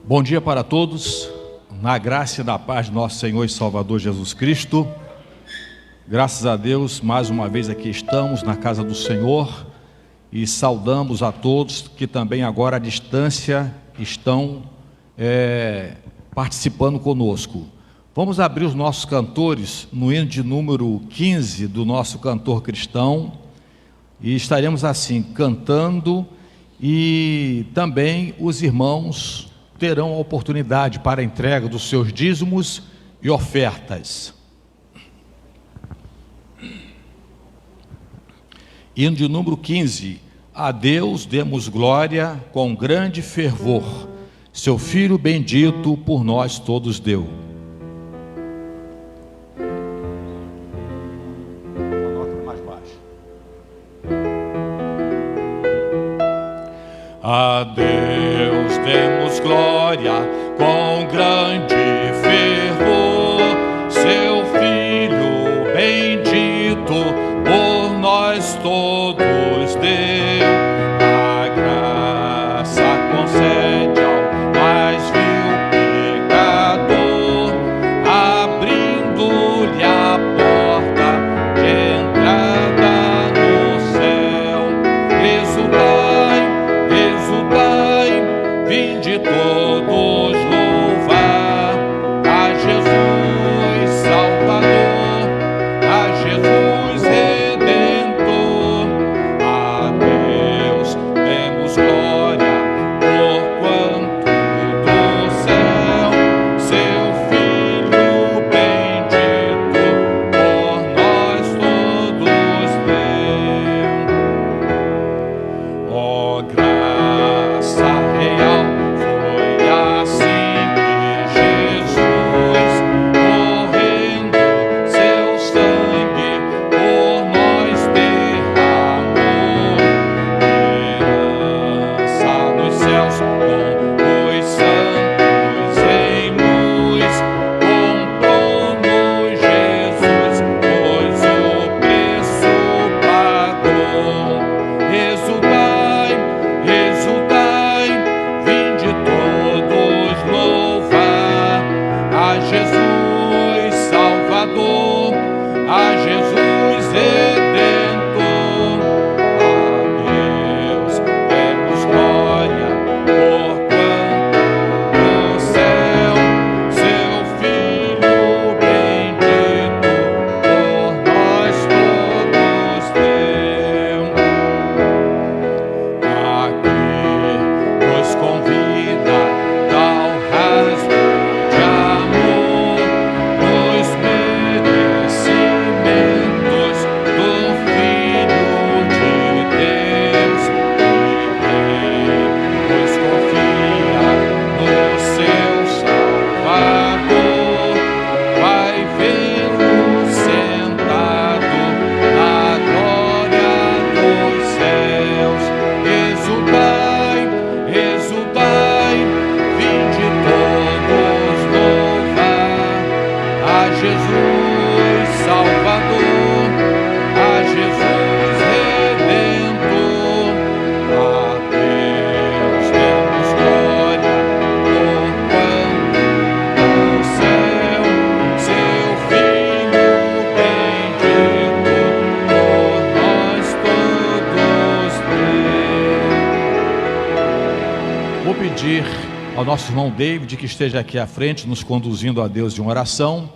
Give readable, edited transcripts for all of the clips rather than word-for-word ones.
Bom dia para todos, na graça e na paz de nosso Senhor e Salvador Jesus Cristo. Graças a Deus, mais uma vez aqui estamos na casa do Senhor e saudamos a todos que também agora à distância estão participando conosco. Vamos abrir os nossos cantores no hino de número 15 do nosso cantor cristão e estaremos assim cantando, e também os irmãos terão a oportunidade para a entrega dos seus dízimos e ofertas. Hino de número 15. A Deus demos glória com grande fervor, seu Filho bendito por nós todos deu. A Deus demos glória com grande fervor, seu Filho bendito por nós todos deu. A graça concede ao mais vil pecador, abrindo-lhe a porta de entrada no céu. Exultai, vinde todos louvar a Jesus Salvador, a Jesus Redentor. A Deus demos glória, porquanto do céu seu Filho bendito por nós todos deu. Ó graça real, foi assim que Jesus, correndo seu sangue, por nós derramou. Herança nos céus, com os santos em luz, comprou-nos Jesus, pois o preço pagou. Exultai, vinde todos louvar a Jesus Salvador, a Jesus Redentor. A Deus demos glória, porquanto do céu seu Filho bendito por nós todos deu. Aqui nos convida tal rasgo de amor, nos merecimentos do Filho de Deus, e nos confia no seu Salvador, vai vê-lo sentado na glória dos céus. Exultai, vinde todos louvar a Jesus Salvador, a Jesus Redentor. A Deus demos glória, porquanto do céu seu Filho bendito por nós todos deu. Vou pedir ao nosso irmão David que esteja aqui à frente, nos conduzindo a Deus em oração.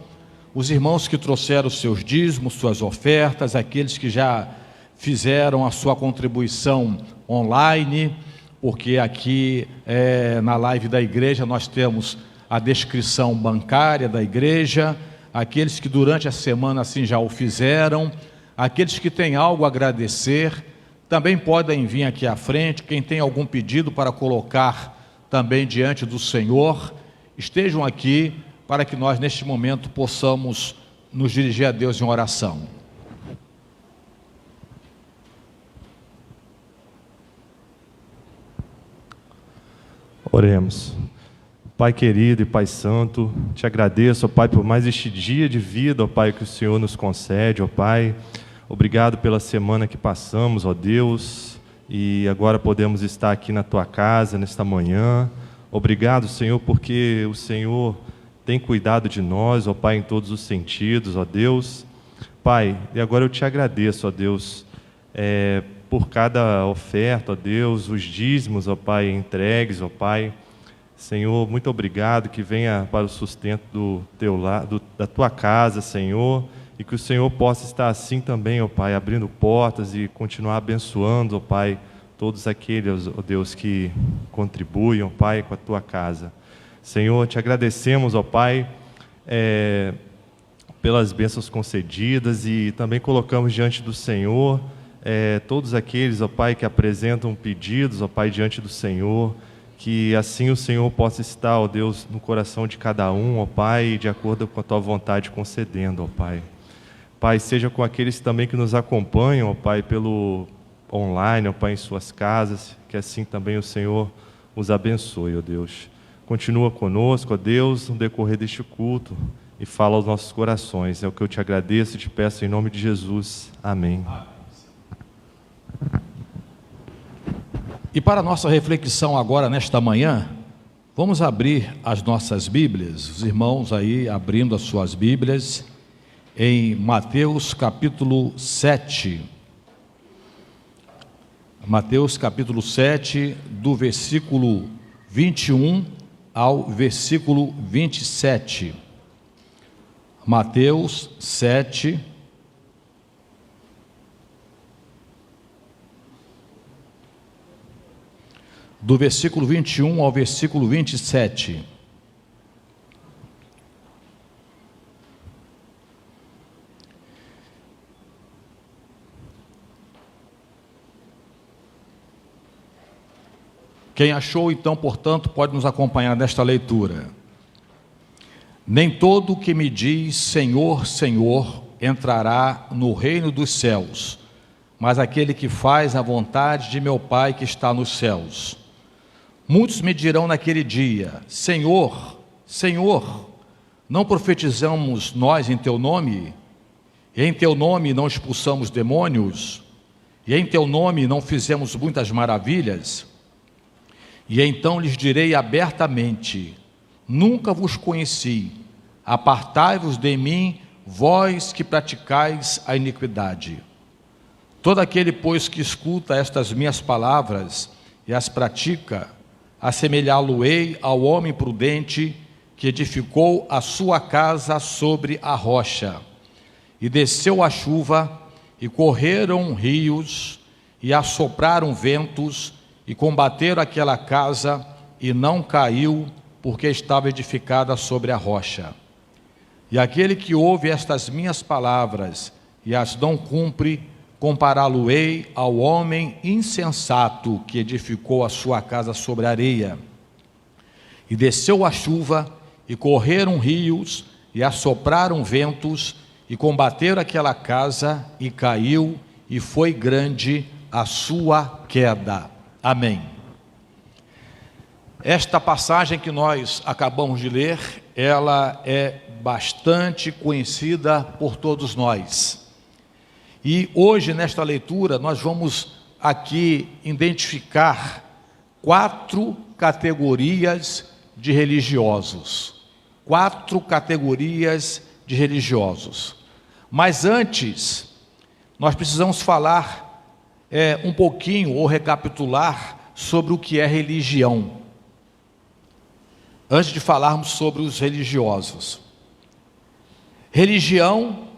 Os irmãos que trouxeram os seus dízimos, suas ofertas, aqueles que já fizeram a sua contribuição online, porque aqui na live da igreja nós temos a descrição bancária da igreja, aqueles que durante a semana assim já o fizeram, aqueles que têm algo a agradecer, também podem vir aqui à frente. Quem tem algum pedido para colocar também diante do Senhor, estejam aqui para que nós neste momento possamos nos dirigir a Deus em oração. Oremos. Pai querido e Pai santo, te agradeço, ó Pai, por mais este dia de vida, ó Pai, que o Senhor nos concede, ó Pai. Obrigado pela semana que passamos, ó Deus, e agora podemos estar aqui na Tua casa nesta manhã. Obrigado, Senhor, porque o Senhor tem cuidado de nós, ó Pai, em todos os sentidos, ó Deus. Pai, e agora eu te agradeço, ó Deus, por cada oferta, ó Deus, os dízimos, ó Pai, entregues, ó Pai. Senhor, muito obrigado, que venha para o sustento do teu da tua casa, Senhor, e que o Senhor possa estar assim também, ó Pai, abrindo portas e continuar abençoando, ó Pai, todos aqueles, ó Deus, que contribuem, ó Pai, com a tua casa. Senhor, te agradecemos, ó Pai, pelas bênçãos concedidas, e também colocamos diante do Senhor todos aqueles, ó Pai, que apresentam pedidos, ó Pai, diante do Senhor, que assim o Senhor possa estar, ó Deus, no coração de cada um, ó Pai, de acordo com a tua vontade concedendo, ó Pai. Pai, seja com aqueles também que nos acompanham, ó Pai, pelo online, ó Pai, em suas casas, que assim também o Senhor os abençoe, ó Deus. Continua conosco, ó Deus, no decorrer deste culto, e fala aos nossos corações. É o que eu te agradeço e te peço em nome de Jesus. Amém. E para a nossa reflexão agora, nesta manhã, vamos abrir as nossas Bíblias, os irmãos aí abrindo as suas Bíblias, em Mateus capítulo 7. Mateus capítulo 7, do versículo 21 ao versículo 27. Mateus 7, do versículo 21 ao versículo 27. Quem achou, então, portanto, pode nos acompanhar nesta leitura. Nem todo o que me diz Senhor, Senhor, entrará no reino dos céus, mas aquele que faz a vontade de meu Pai que está nos céus. Muitos me dirão naquele dia: Senhor, Senhor, não profetizamos nós em teu nome? E em teu nome não expulsamos demônios? E em teu nome não fizemos muitas maravilhas? E então lhes direi abertamente: nunca vos conheci, apartai-vos de mim, vós que praticais a iniquidade. Todo aquele, pois, que escuta estas minhas palavras e as pratica, assemelhá-lo-ei ao homem prudente que edificou a sua casa sobre a rocha. E desceu a chuva, e correram rios, e assopraram ventos, e combateram aquela casa, e não caiu, porque estava edificada sobre a rocha. E aquele que ouve estas minhas palavras e as não cumpre, compará-lo-ei ao homem insensato que edificou a sua casa sobre a areia. E desceu a chuva, e correram rios, e assopraram ventos, e combateram aquela casa, e caiu, e foi grande a sua queda. Amém. Esta passagem que nós acabamos de ler, ela é bastante conhecida por todos nós. E hoje, nesta leitura, nós vamos aqui identificar 4 categorias de religiosos. 4 categorias de religiosos. Mas antes, nós precisamos falar um pouquinho, ou recapitular, sobre o que é religião. Antes de falarmos sobre os religiosos. Religião,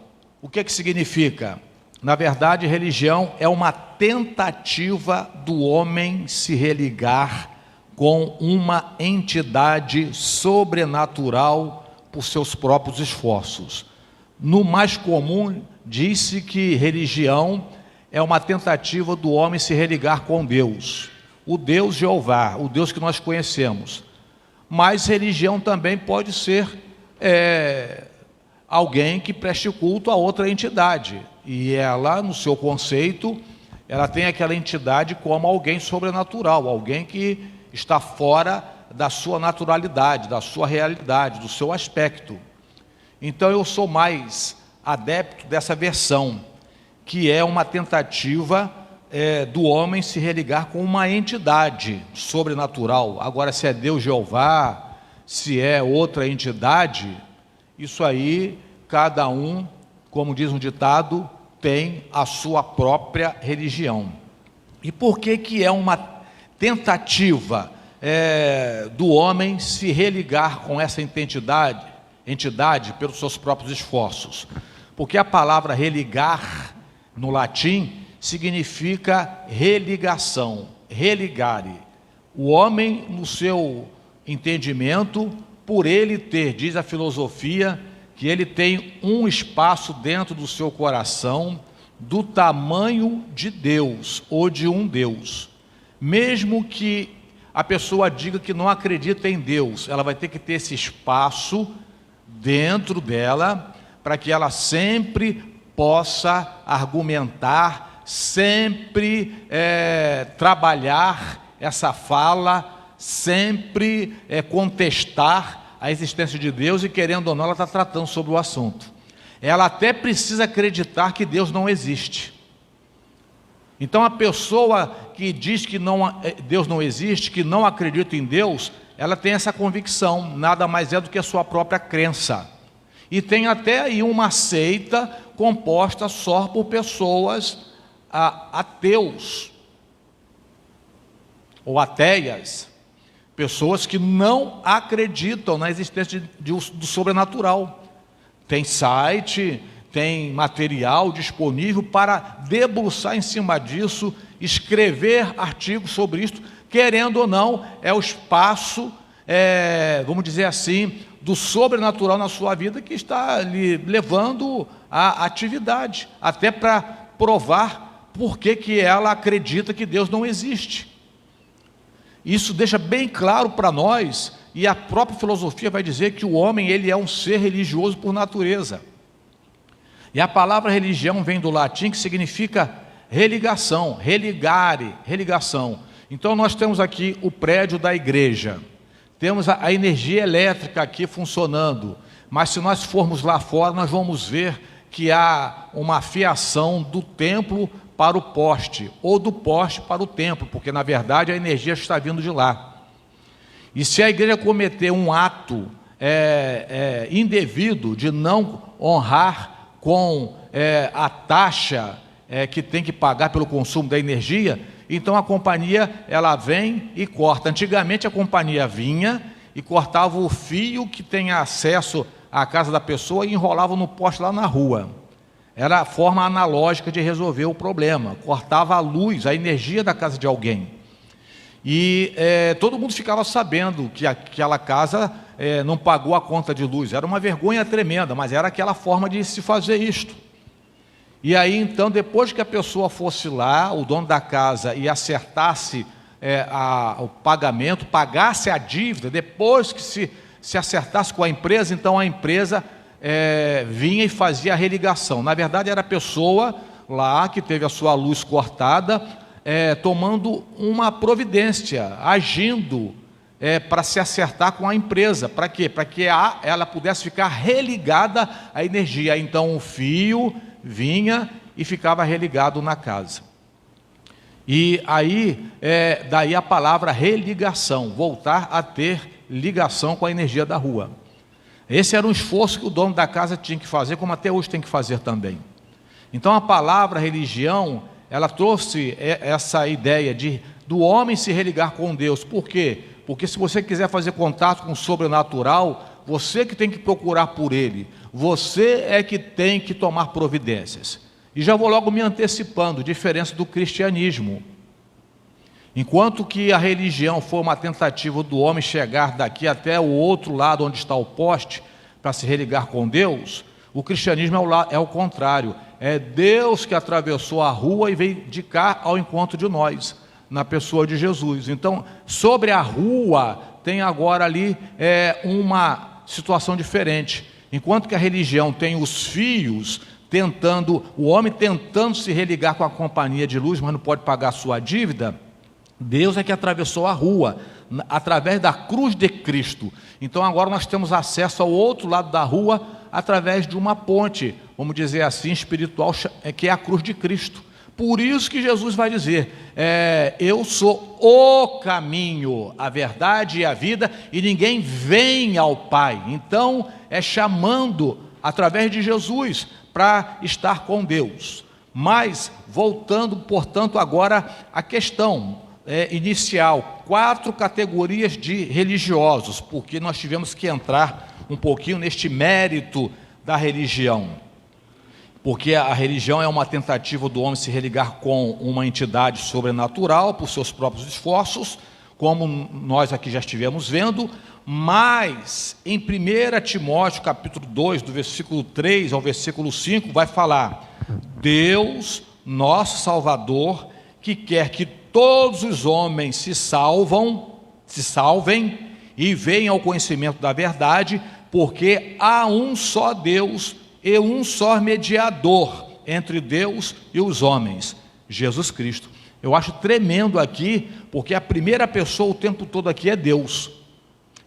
o que significa? Na verdade, religião é uma tentativa do homem se religar com uma entidade sobrenatural por seus próprios esforços. No mais comum, diz-se que religião é uma tentativa do homem se religar com Deus, o Deus Jeová, o Deus que nós conhecemos. Mas religião também pode ser alguém que preste culto a outra entidade, e ela, no seu conceito, ela tem aquela entidade como alguém sobrenatural, alguém que está fora da sua naturalidade, da sua realidade, do seu aspecto. Então eu sou mais adepto dessa versão, que é uma tentativa do homem se religar com uma entidade sobrenatural. Agora, se é Deus Jeová, se é outra entidade, isso aí, cada um, como diz um ditado, tem a sua própria religião. E por que é uma tentativa do homem se religar com essa entidade pelos seus próprios esforços? Porque a palavra religar, no latim, significa religação, religare. O homem, no seu entendimento, por ele ter, diz a filosofia, que ele tem um espaço dentro do seu coração do tamanho de Deus ou de um Deus. Mesmo que a pessoa diga que não acredita em Deus, ela vai ter que ter esse espaço dentro dela para que ela sempre possa argumentar, sempre trabalhar essa fala, sempre contestar a existência de Deus, e querendo ou não, ela está tratando sobre o assunto. Ela até precisa acreditar que Deus não existe. Então a pessoa que diz que Deus não existe, que não acredita em Deus, ela tem essa convicção, nada mais é do que a sua própria crença. E tem até aí uma seita composta só por pessoas ateus ou ateias, pessoas que não acreditam na existência do sobrenatural. Tem site, tem material disponível para debruçar em cima disso, escrever artigos sobre isso, querendo ou não, é o espaço, vamos dizer assim, do sobrenatural na sua vida que está lhe levando à atividade, até para provar por que ela acredita que Deus não existe. Isso deixa bem claro para nós, e a própria filosofia vai dizer que o homem, ele é um ser religioso por natureza. E a palavra religião vem do latim, que significa religação, religare, religação. Então nós temos aqui o prédio da igreja, temos a energia elétrica aqui funcionando, mas se nós formos lá fora, nós vamos ver que há uma fiação do templo para o poste, ou do poste para o templo, porque na verdade a energia está vindo de lá. E se a igreja cometer um ato indevido de não honrar com a taxa que tem que pagar pelo consumo da energia, então a companhia ela vem e corta. Antigamente a companhia vinha e cortava o fio que tem acesso à casa da pessoa e enrolava no poste lá na rua. Era a forma analógica de resolver o problema. Cortava a luz, a energia da casa de alguém. E todo mundo ficava sabendo que aquela casa não pagou a conta de luz. Era uma vergonha tremenda, mas era aquela forma de se fazer isto. E aí, então, depois que a pessoa fosse lá, o dono da casa, e acertasse o pagamento, pagasse a dívida, depois que se acertasse com a empresa, então a empresa vinha e fazia a religação. Na verdade, era a pessoa lá que teve a sua luz cortada, tomando uma providência, agindo para se acertar com a empresa. Para quê? Para que ela pudesse ficar religada à energia. Então o fio vinha e ficava religado na casa. E aí, daí a palavra religação, voltar a ter ligação com a energia da rua. Esse era um esforço que o dono da casa tinha que fazer, como até hoje tem que fazer também. Então a palavra religião, ela trouxe essa ideia do homem se religar com Deus. Por quê? Porque se você quiser fazer contato com o sobrenatural, você que tem que procurar por ele, você é que tem que tomar providências. E já vou logo me antecipando, diferença do cristianismo. Enquanto que a religião foi uma tentativa do homem chegar daqui até o outro lado onde está o poste, para se religar com Deus, o cristianismo é o contrário. É Deus que atravessou a rua e veio de cá ao encontro de nós, na pessoa de Jesus. Então, sobre a rua, tem agora ali uma situação diferente. Enquanto que a religião tem os fios, o homem tentando se religar com a companhia de luz, mas não pode pagar a sua dívida, Deus é que atravessou a rua, através da cruz de Cristo. Então agora nós temos acesso ao outro lado da rua, através de uma ponte, vamos dizer assim, espiritual, que é a cruz de Cristo. Por isso que Jesus vai dizer, eu sou o caminho, a verdade e a vida, e ninguém vem ao Pai. Então, é chamando através de Jesus para estar com Deus. Mas, voltando, portanto, agora à questão inicial, 4 categorias de religiosos, porque nós tivemos que entrar um pouquinho neste mérito da religião. Porque a religião é uma tentativa do homem se religar com uma entidade sobrenatural por seus próprios esforços, como nós aqui já estivemos vendo, mas em 1 Timóteo capítulo 2, do versículo 3 ao versículo 5, vai falar: Deus, nosso Salvador, que quer que todos os homens se salvem e venham ao conhecimento da verdade, porque há um só Deus e um só mediador entre Deus e os homens, Jesus Cristo. Eu acho tremendo aqui, porque a primeira pessoa o tempo todo aqui é Deus.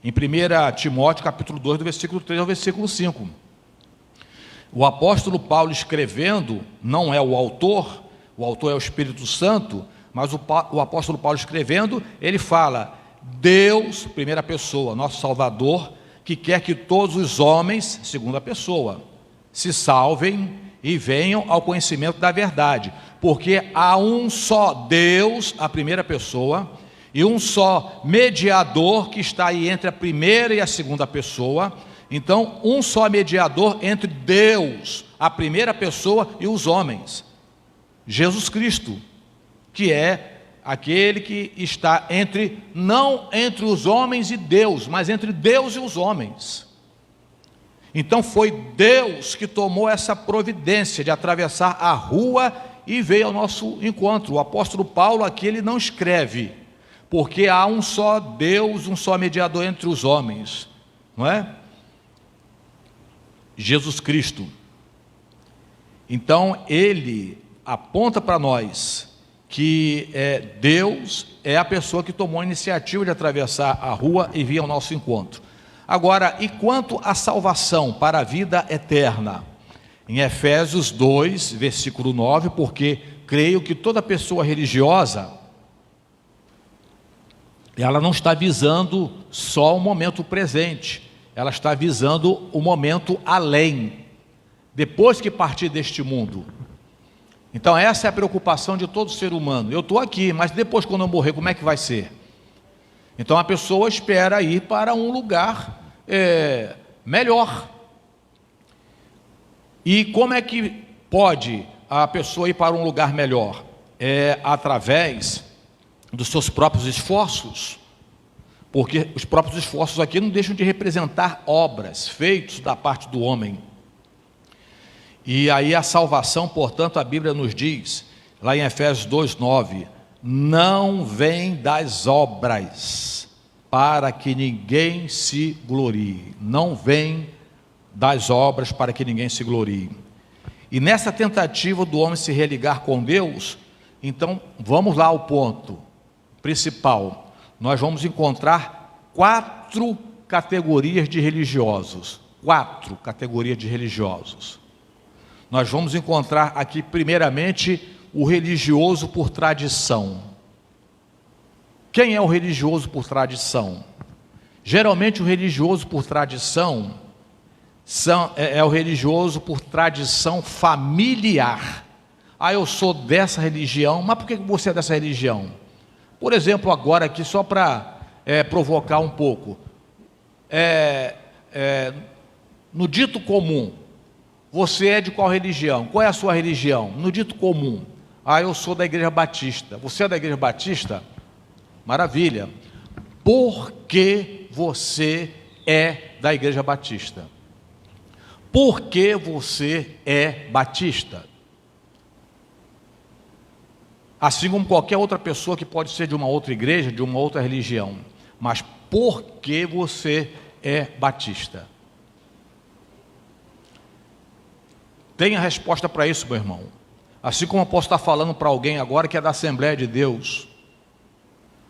Em 1 Timóteo capítulo 2, do versículo 3 ao versículo 5. O apóstolo Paulo escrevendo, não é o autor é o Espírito Santo, mas o apóstolo Paulo escrevendo, ele fala: Deus, primeira pessoa, nosso Salvador, que quer que todos os homens, segunda pessoa, se salvem e venham ao conhecimento da verdade, porque há um só Deus, a primeira pessoa, e um só mediador que está aí entre a primeira e a segunda pessoa. Então, um só mediador entre Deus, a primeira pessoa, e os homens, Jesus Cristo, que é aquele que está não entre os homens e Deus, mas entre Deus e os homens. Então foi Deus que tomou essa providência de atravessar a rua e veio ao nosso encontro. O apóstolo Paulo aqui, ele não escreve, porque há um só Deus, um só mediador entre os homens, não é? Jesus Cristo. Então ele aponta para nós que Deus é a pessoa que tomou a iniciativa de atravessar a rua e vir ao nosso encontro. Agora, e quanto à salvação para a vida eterna? Em Efésios 2, versículo 9, porque creio que toda pessoa religiosa, ela não está visando só o momento presente, ela está visando o momento além, depois que partir deste mundo. Então essa é a preocupação de todo ser humano. Eu estou aqui, mas depois, quando eu morrer, como é que vai ser? Então a pessoa espera ir para um lugar melhor. E como é que pode a pessoa ir para um lugar melhor? Através dos seus próprios esforços, porque os próprios esforços aqui não deixam de representar obras feitas da parte do homem. E aí a salvação, portanto, a Bíblia nos diz, lá em Efésios 2:9, não vem das obras, para que ninguém se glorie. Não vem das obras para que ninguém se glorie. E nessa tentativa do homem se religar com Deus, então vamos lá ao ponto principal. Nós vamos encontrar 4 categorias de religiosos. 4 categorias de religiosos. Nós vamos encontrar aqui primeiramente o religioso por tradição. Quem é o religioso por tradição? Geralmente o religioso por tradição é o religioso por tradição familiar. Eu sou dessa religião, mas por que você é dessa religião? Por exemplo, agora aqui, só para provocar um pouco, no dito comum, você é de qual religião? Qual é a sua religião? No dito comum, eu sou da Igreja Batista. Você é da Igreja Batista? Maravilha. Por que você é da Igreja Batista? Por que você é batista? Assim como qualquer outra pessoa que pode ser de uma outra igreja, de uma outra religião. Mas por que você é batista? Tem a resposta para isso, meu irmão. Assim como eu posso estar falando para alguém agora que é da Assembleia de Deus.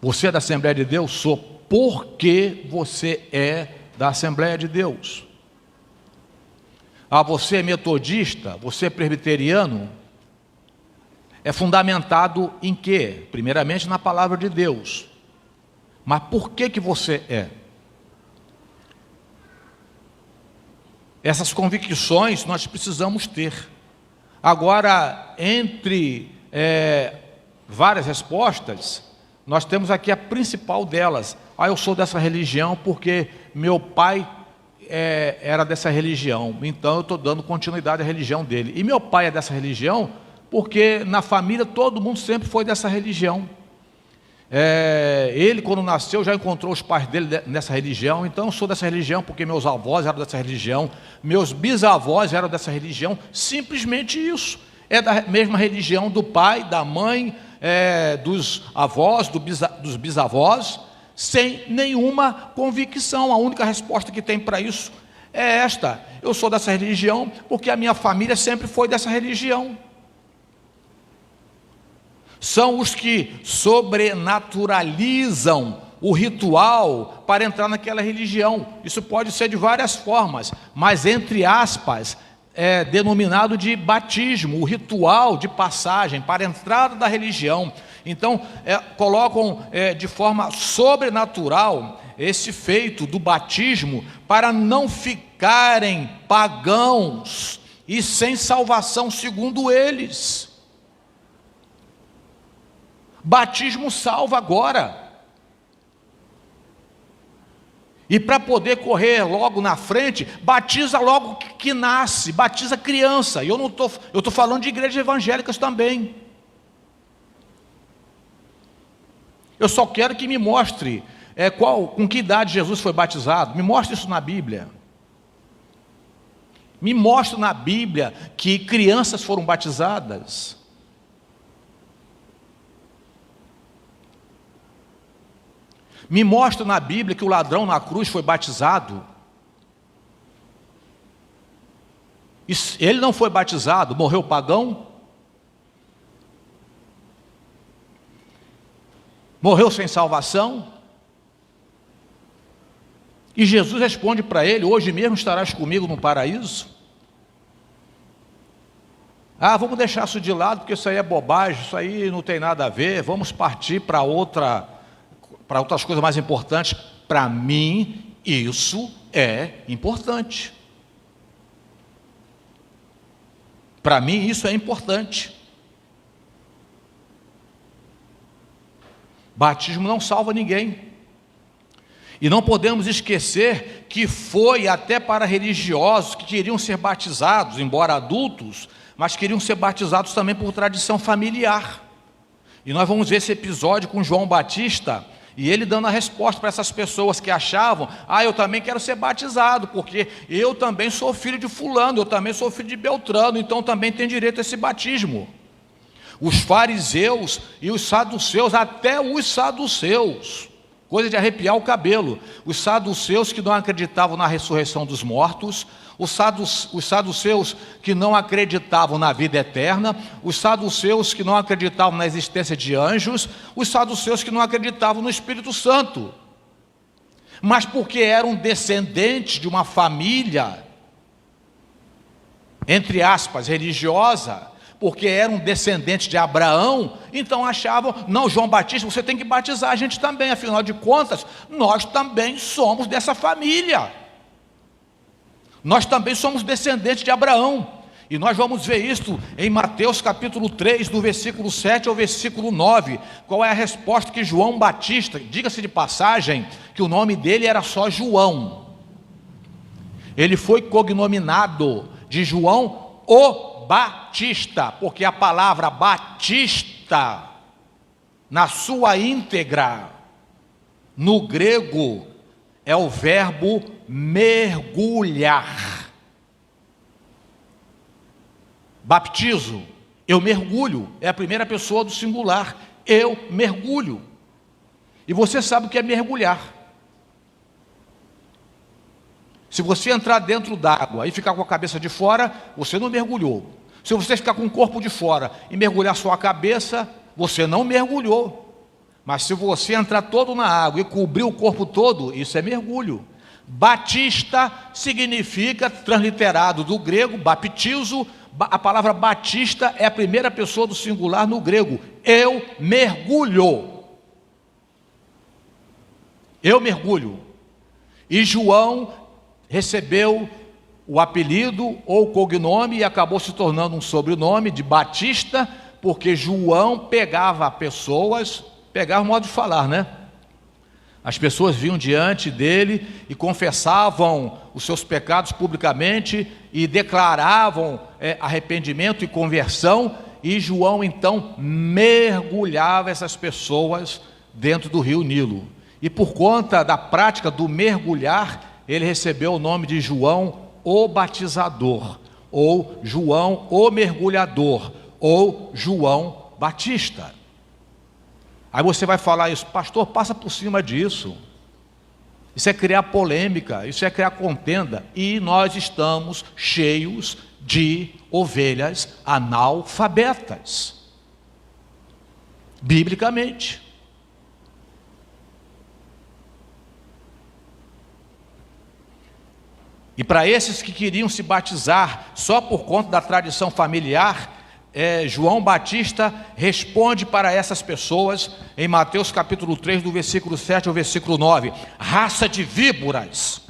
Você é da Assembleia de Deus? Sou. Por que você é da Assembleia de Deus? Você é metodista? Você é presbiteriano? é fundamentado em quê? Primeiramente na palavra de Deus. Mas por que você é? Essas convicções nós precisamos ter. Agora, entre várias respostas, nós temos aqui a principal delas. Eu sou dessa religião porque meu pai era dessa religião, então eu estou dando continuidade à religião dele. E meu pai é dessa religião porque na família todo mundo sempre foi dessa religião. Ele, quando nasceu, já encontrou os pais dele nessa religião. Então eu sou dessa religião porque meus avós eram dessa religião, meus bisavós eram dessa religião. Simplesmente isso. É da mesma religião do pai, da mãe, dos avós, dos bisavós, sem nenhuma convicção. A única resposta que tem para isso é esta: eu sou dessa religião porque a minha família sempre foi dessa religião. São os que sobrenaturalizam o ritual para entrar naquela religião. Isso pode ser de várias formas, mas entre aspas é denominado de batismo, o ritual de passagem para a entrada da religião. Então colocam de forma sobrenatural esse feito do batismo para não ficarem pagãos e sem salvação segundo eles. Batismo salva agora. E para poder correr logo na frente, batiza logo que nasce, batiza criança. E eu estou falando de igrejas evangélicas também. Eu só quero que me mostre com que idade Jesus foi batizado. Me mostre isso na Bíblia. Me mostre na Bíblia que crianças foram batizadas. Me mostra na Bíblia que o ladrão na cruz foi batizado. Ele não foi batizado, morreu pagão? Morreu sem salvação? E Jesus responde para ele: hoje mesmo estarás comigo no paraíso? Vamos deixar isso de lado, porque isso aí é bobagem, isso aí não tem nada a ver, vamos partir para outras coisas mais importantes. Para mim, isso é importante. Para mim, isso é importante. Batismo não salva ninguém. E não podemos esquecer que foi até para religiosos que queriam ser batizados, embora adultos, mas queriam ser batizados também por tradição familiar. E nós vamos ver esse episódio com João Batista, e ele dando a resposta para essas pessoas que achavam: eu também quero ser batizado, porque eu também sou filho de fulano, eu também sou filho de Beltrano, então também tem direito a esse batismo. Os fariseus e os saduceus, até os saduceus, coisa de arrepiar o cabelo, os saduceus que não acreditavam na ressurreição dos mortos, os saduceus que não acreditavam na vida eterna, os saduceus que não acreditavam na existência de anjos, os saduceus que não acreditavam no Espírito Santo. Mas porque eram descendentes de uma família, entre aspas, religiosa, porque eram descendentes de Abraão, então achavam: não, João Batista, você tem que batizar a gente também, afinal de contas, nós também somos dessa família. Nós também somos descendentes de Abraão. E nós vamos ver isso em Mateus capítulo 3, do versículo 7 ao versículo 9. Qual é a resposta que João Batista, diga-se de passagem, que o nome dele era só João. Ele foi cognominado de João o Batista, porque a palavra batista, na sua íntegra, no grego, é o verbo mergulhar. Baptizo, eu mergulho, é a primeira pessoa do singular, eu mergulho. E você sabe o que é mergulhar. Se você entrar dentro d'água e ficar com a cabeça de fora, você não mergulhou. Se você ficar com o corpo de fora e mergulhar só a cabeça, você não mergulhou. Mas se você entrar todo na água e cobrir o corpo todo, isso é mergulho. Batista significa, transliterado do grego, baptizo, A palavra batista é a primeira pessoa do singular no grego. Eu mergulho. Eu mergulho. E João recebeu o apelido ou cognome e acabou se tornando um sobrenome de Batista, porque João pegava pessoas, pegava o modo de falar, né? As pessoas vinham diante dele e confessavam os seus pecados publicamente e declaravam arrependimento e conversão, e João então mergulhava essas pessoas dentro do rio Nilo. E por conta da prática do mergulhar, ele recebeu o nome de João o Batizador, ou João o Mergulhador, ou João Batista. Aí você vai falar isso, pastor, passa por cima disso. Isso é criar polêmica, isso é criar contenda. E nós estamos cheios de ovelhas analfabetas, biblicamente. E para esses que queriam se batizar só por conta da tradição familiar, João Batista responde para essas pessoas em Mateus capítulo 3, do versículo 7 ao versículo 9: raça de víboras,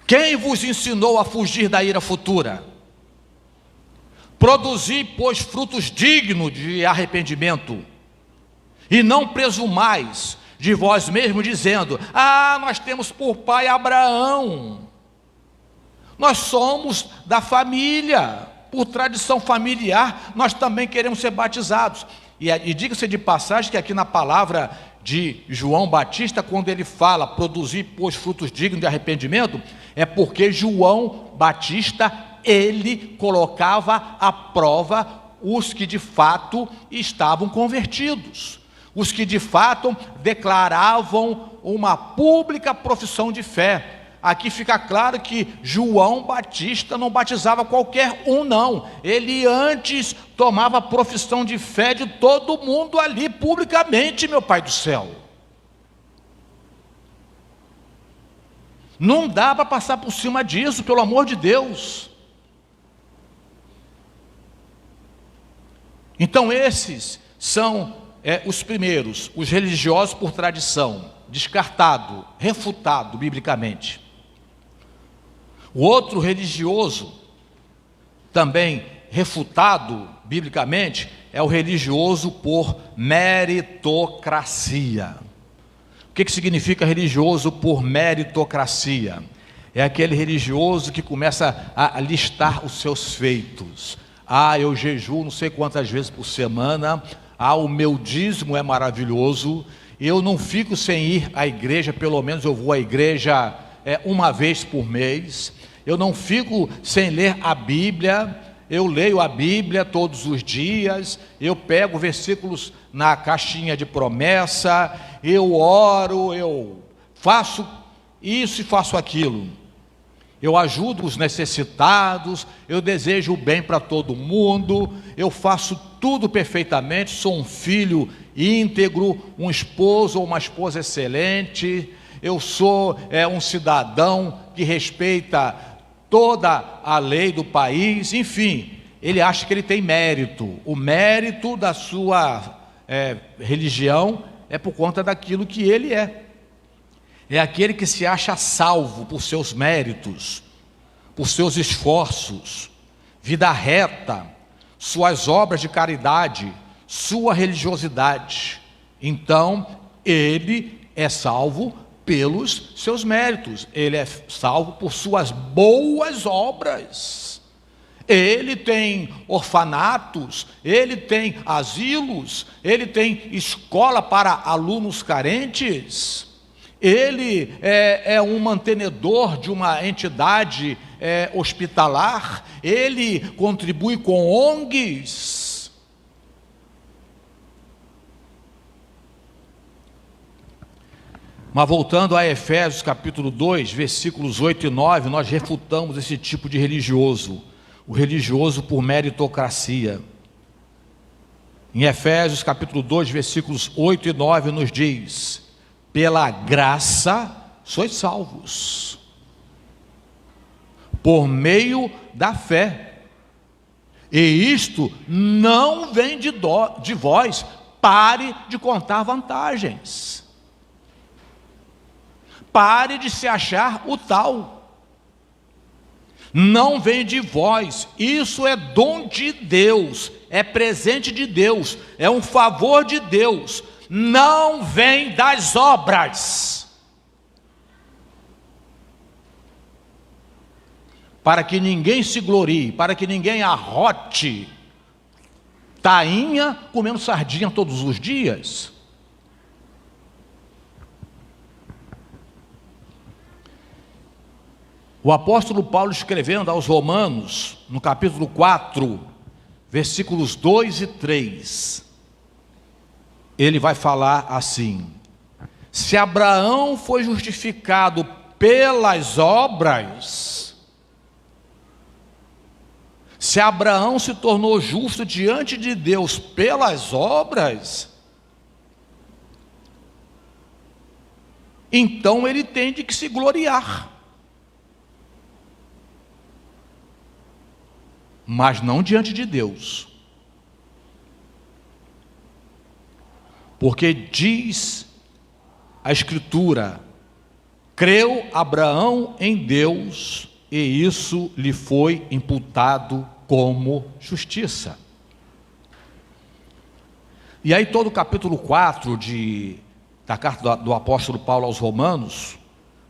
quem vos ensinou a fugir da ira futura? Produzi, pois, frutos dignos de arrependimento, e não presumais de vós mesmos, dizendo: nós temos por pai Abraão, nós somos da família, por tradição familiar, nós também queremos ser batizados. E diga-se de passagem que aqui na palavra de João Batista, quando ele fala produzir, pois, frutos dignos de arrependimento, é porque João Batista, ele colocava à prova os que de fato estavam convertidos, os que de fato declaravam uma pública profissão de fé. Aqui fica claro que João Batista não batizava qualquer um, não. Ele antes tomava profissão de fé de todo mundo ali, publicamente, meu Pai do céu. Não dá para passar por cima disso, pelo amor de Deus. Então esses são os primeiros, os religiosos por tradição, descartado, refutado biblicamente. O outro religioso, também refutado biblicamente, é o religioso por meritocracia. O que significa religioso por meritocracia? É aquele religioso que começa a listar os seus feitos. Eu jejuo não sei quantas vezes por semana, o meu dízimo é maravilhoso, eu não fico sem ir à igreja, pelo menos eu vou à igreja uma vez por mês, eu não fico sem ler a Bíblia, eu leio a Bíblia todos os dias, eu pego versículos na caixinha de promessa, eu oro, eu faço isso e faço aquilo, eu ajudo os necessitados, eu desejo o bem para todo mundo, eu faço tudo perfeitamente, sou um filho íntegro, um esposo ou uma esposa excelente, eu sou um cidadão que respeita toda a lei do país, enfim, ele acha que ele tem mérito. O mérito da sua religião é por conta daquilo que ele é. É aquele que se acha salvo por seus méritos, por seus esforços, vida reta, suas obras de caridade, sua religiosidade. Então, ele é salvo pelos seus méritos, ele é salvo por suas boas obras. Ele tem orfanatos, ele tem asilos, ele tem escola para alunos carentes, ele é um mantenedor de uma entidade hospitalar, ele contribui com ONGs. Mas voltando a Efésios capítulo 2, versículos 8 e 9, nós refutamos esse tipo de religioso, o religioso por meritocracia. Em Efésios capítulo 2, versículos 8 e 9 nos diz: pela graça sois salvos, por meio da fé. E isto não vem de vós. Pare de contar vantagens. Pare de se achar o tal. Não vem de vós. Isso é dom de Deus, é presente de Deus, é um favor de Deus. Não vem das obras, para que ninguém se glorie, para que ninguém arrote tainha comendo sardinha todos os dias. O apóstolo Paulo, escrevendo aos Romanos, no capítulo 4, versículos 2 e 3, ele vai falar assim: se Abraão foi justificado pelas obras, se Abraão se tornou justo diante de Deus pelas obras, então ele tem de que se gloriar. Mas não diante de Deus. Porque diz a Escritura: creu Abraão em Deus, e isso lhe foi imputado como justiça. E aí todo o capítulo 4 da carta do apóstolo Paulo aos Romanos,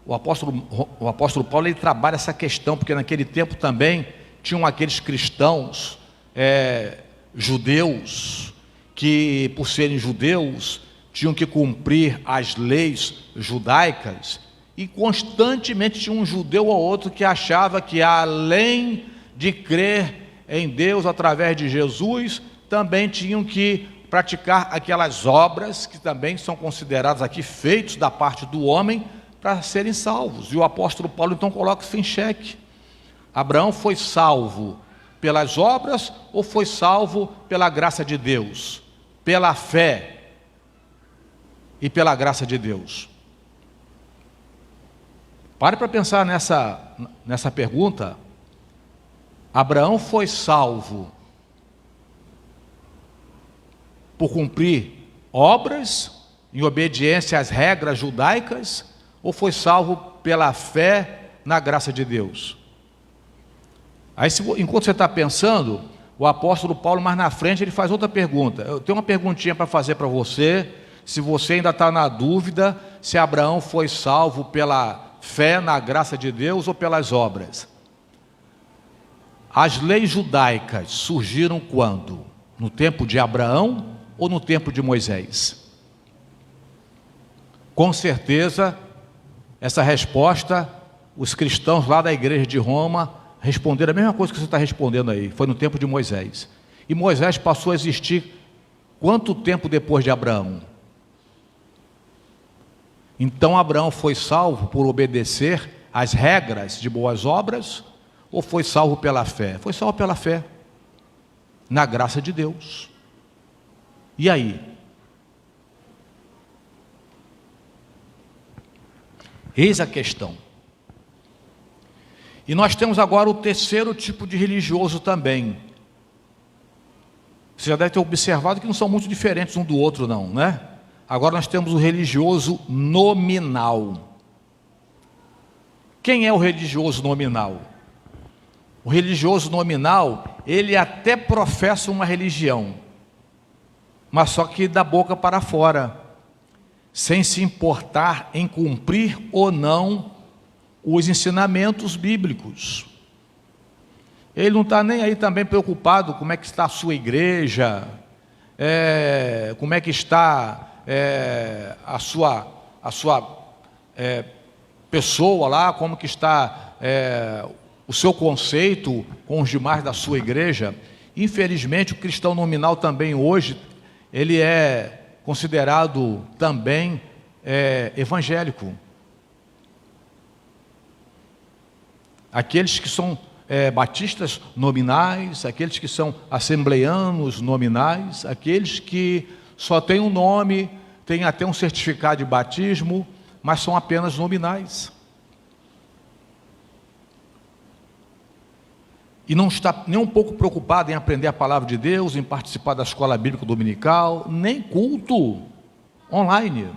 o apóstolo Paulo, ele trabalha essa questão, porque naquele tempo também tinham aqueles cristãos judeus, que por serem judeus, tinham que cumprir as leis judaicas, e constantemente tinha um judeu ou outro que achava que, além de crer em Deus através de Jesus, também tinham que praticar aquelas obras que também são consideradas aqui feitos da parte do homem para serem salvos. E o apóstolo Paulo então coloca isso em xeque. Abraão foi salvo pelas obras ou foi salvo pela graça de Deus? Pela fé e pela graça de Deus. Pare para pensar nessa pergunta. Abraão foi salvo por cumprir obras em obediência às regras judaicas, ou foi salvo pela fé na graça de Deus? Aí, enquanto você está pensando, o apóstolo Paulo, mais na frente, ele faz outra pergunta. Eu tenho uma perguntinha para fazer para você, se você ainda está na dúvida se Abraão foi salvo pela fé na graça de Deus ou pelas obras. As leis judaicas surgiram quando? No tempo de Abraão ou no tempo de Moisés? Com certeza, essa resposta, os cristãos lá da igreja de Roma responderam a mesma coisa que você está respondendo aí. Foi no tempo de Moisés. E Moisés passou a existir quanto tempo depois de Abraão? Então Abraão foi salvo por obedecer às regras de boas obras, ou foi salvo pela fé? Foi salvo pela fé, na graça de Deus. E aí? Eis a questão. E nós temos agora o terceiro tipo de religioso também. Você já deve ter observado que não são muito diferentes um do outro não, né? Agora nós temos o religioso nominal. Quem é o religioso nominal? O religioso nominal, ele até professa uma religião, mas só que da boca para fora, sem se importar em cumprir ou não os ensinamentos bíblicos. Ele não está nem aí também preocupado como é que está a sua igreja, como é que está a sua pessoa lá, como que está o seu conceito com os demais da sua igreja. Infelizmente, o cristão nominal também hoje, ele é considerado também evangélico. Aqueles que são batistas nominais, aqueles que são assembleianos nominais, aqueles que só têm um nome, têm até um certificado de batismo, mas são apenas nominais. e não está nem um pouco preocupado em aprender a palavra de Deus, em participar da escola bíblica dominical, nem culto online.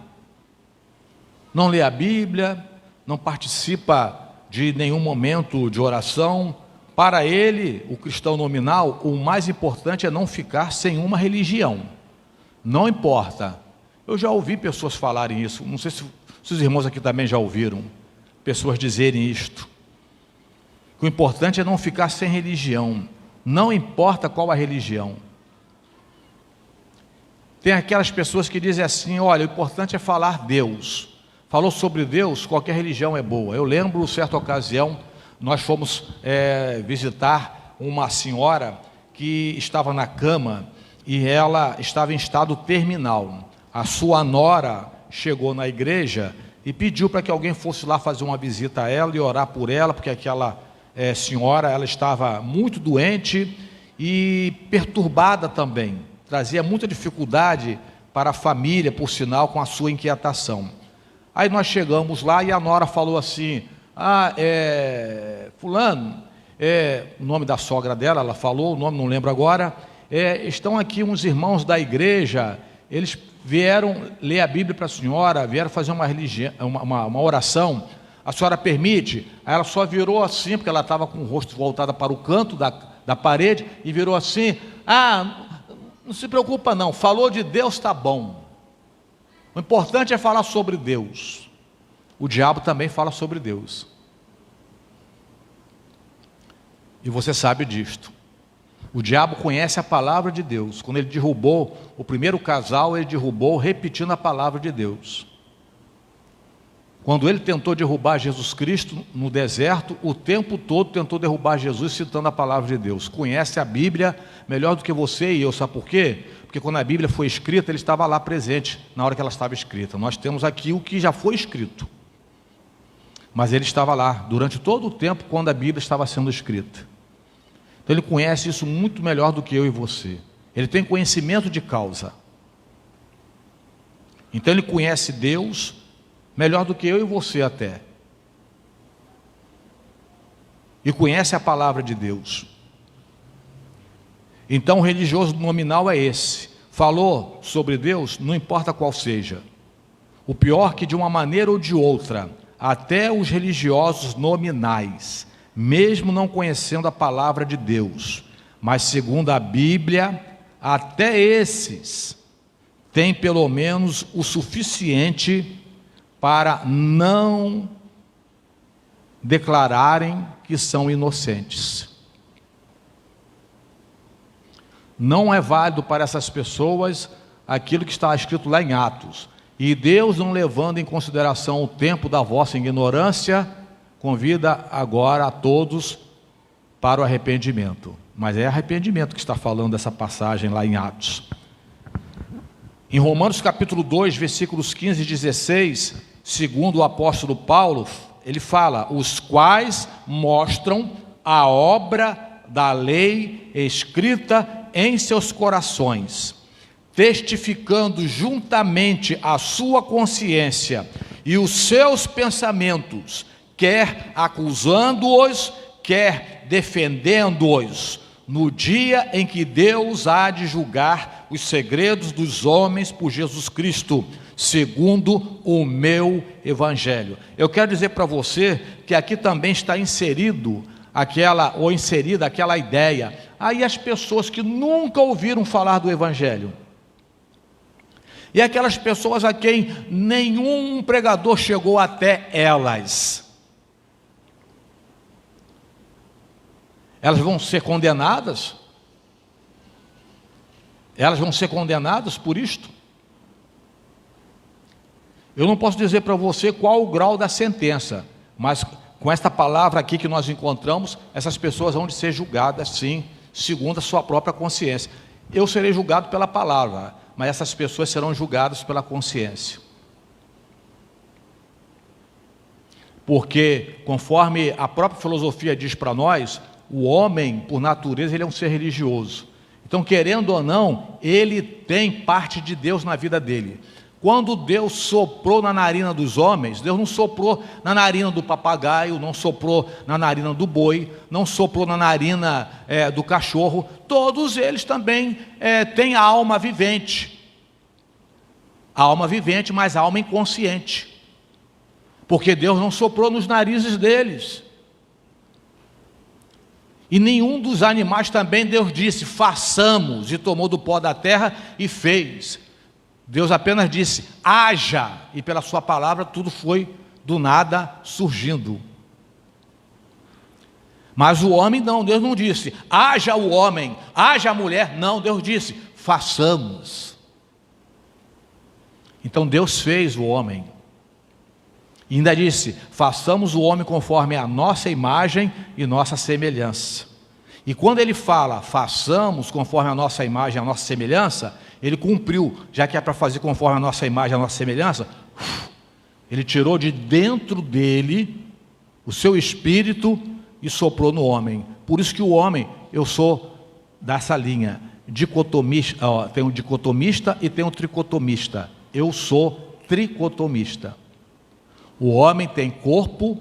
Não lê a Bíblia, não participa de nenhum momento de oração. Para ele, o cristão nominal, o mais importante é não ficar sem uma religião. Não importa. Eu já ouvi pessoas falarem isso, não sei se os irmãos aqui também já ouviram pessoas dizerem isto. O importante é não ficar sem religião, não importa qual a religião. Tem aquelas pessoas que dizem assim: olha, o importante é falar Deus. Falou sobre Deus, qualquer religião é boa. Eu lembro, certa ocasião, nós fomos visitar uma senhora que estava na cama e ela estava em estado terminal. A sua nora chegou na igreja e pediu para que alguém fosse lá fazer uma visita a ela e orar por ela, porque aquela senhora, ela estava muito doente e perturbada também. Trazia muita dificuldade para a família, por sinal, com a sua inquietação. Aí nós chegamos lá e a nora falou assim: fulano, o nome da sogra dela, ela falou, o nome não lembro agora, estão aqui uns irmãos da igreja, eles vieram ler a Bíblia para a senhora, vieram fazer uma oração, a senhora permite? Aí ela só virou assim, porque ela estava com o rosto voltado para o canto da parede, e virou assim: não se preocupa não, falou de Deus, está bom. O importante é falar sobre Deus. O diabo também fala sobre Deus. E você sabe disto. O diabo conhece a palavra de Deus. Quando ele derrubou o primeiro casal, ele derrubou repetindo a palavra de Deus. Quando ele tentou derrubar Jesus Cristo no deserto, o tempo todo tentou derrubar Jesus citando a palavra de Deus. Conhece a Bíblia melhor do que você e eu, sabe por quê? Porque quando a Bíblia foi escrita, ele estava lá presente na hora que ela estava escrita. Nós temos aqui o que já foi escrito. Mas ele estava lá durante todo o tempo quando a Bíblia estava sendo escrita. Então ele conhece isso muito melhor do que eu e você. Ele tem conhecimento de causa. Então ele conhece Deus melhor do que eu e você até. E conhece a palavra de Deus. Então o religioso nominal é esse. Falou sobre Deus, não importa qual seja. O pior é que de uma maneira ou de outra, até os religiosos nominais, mesmo não conhecendo a palavra de Deus, mas segundo a Bíblia, até esses têm pelo menos o suficiente para não declararem que são inocentes. Não é válido para essas pessoas aquilo que está escrito lá em Atos. E Deus, não levando em consideração o tempo da vossa ignorância, convida agora a todos para o arrependimento. Mas é arrependimento que está falando essa passagem lá em Atos. Em Romanos capítulo 2, versículos 15 e 16, segundo o apóstolo Paulo, ele fala: os quais mostram a obra da lei escrita em seus corações, testificando juntamente a sua consciência e os seus pensamentos, quer acusando-os, quer defendendo-os, no dia em que Deus há de julgar os segredos dos homens por Jesus Cristo, segundo o meu evangelho. Eu quero dizer para você que aqui também está inserida aquela ideia. Aí as pessoas que nunca ouviram falar do evangelho, e aquelas pessoas a quem nenhum pregador chegou até elas, elas vão ser condenadas? Elas vão ser condenadas por isto? Eu não posso dizer para você qual o grau da sentença, mas com esta palavra aqui que nós encontramos, essas pessoas vão de ser julgadas, sim, segundo a sua própria consciência. Eu serei julgado pela palavra, mas essas pessoas serão julgadas pela consciência. Porque, conforme a própria filosofia diz para nós, o homem, por natureza, ele é um ser religioso. Então, querendo ou não, ele tem parte de Deus na vida dele. quando Deus soprou na narina dos homens, Deus não soprou na narina do papagaio, não soprou na narina do boi, não soprou na narina do cachorro. Todos eles também têm a alma vivente. A alma vivente, mas a alma inconsciente. Porque Deus não soprou nos narizes deles. E nenhum dos animais também Deus disse, façamos, e tomou do pó da terra e fez. Deus apenas disse, haja, e pela sua palavra tudo foi do nada surgindo. Mas o homem não, Deus não disse, haja o homem, haja a mulher, não, Deus disse, façamos. Então Deus fez o homem, e ainda disse, façamos o homem conforme a nossa imagem e nossa semelhança. E quando ele fala, façamos conforme a nossa imagem e a nossa semelhança, ele cumpriu, já que é para fazer conforme a nossa imagem e a nossa semelhança, ele tirou de dentro dele o seu espírito e soprou no homem. Por isso que o homem, eu sou dessa linha, dicotomista, tem um dicotomista e tem um tricotomista. Eu sou tricotomista. O homem tem corpo,